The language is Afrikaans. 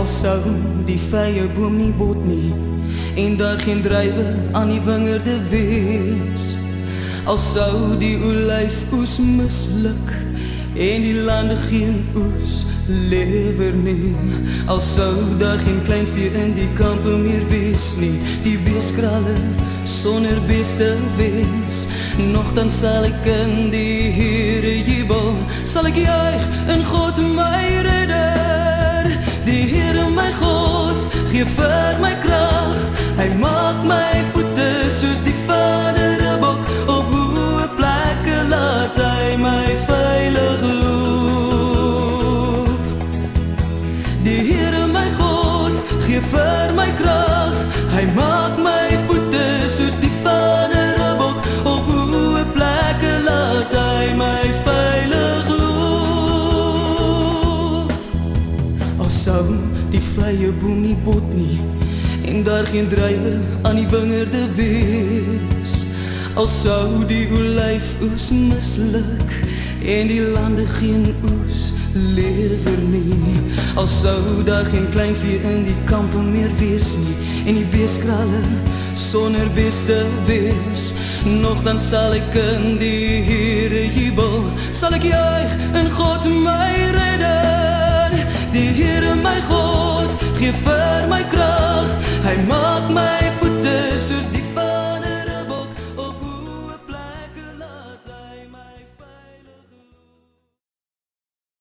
sou die vye boom nie bot nie en daar geen druiwe aan die wingerde wees, al sou die olyfoes misluk en die lande geen oes lewer nie, al sou daar geen kleinvee in die kampe meer wees nie, die beeskrale sonder beste wees, nogtans sal ek in die Here jubel, sal ek juig in God my redder. Die Here my God gee vir my krag, hy maak my voete soos die vaderbok, op hoë plekke laat hy my veilig loop. Die Here my God gee vir my krag, hy maak my voete soos die vaderbok, op hoë plekke laat hy my veilig loop. Al sou die vye boom nie bot nie en daar geen druiwe aan die wingerde wees, al sou die olyfoes misluk en die lande geen oes lewer nie, al sou daar geen kleinvee in die kampe meer wees nie en die beeskrale sonder beste wees, nogtans sal ek in die Here jubel, sal ek juig in God my redder. Die Here my God gee vir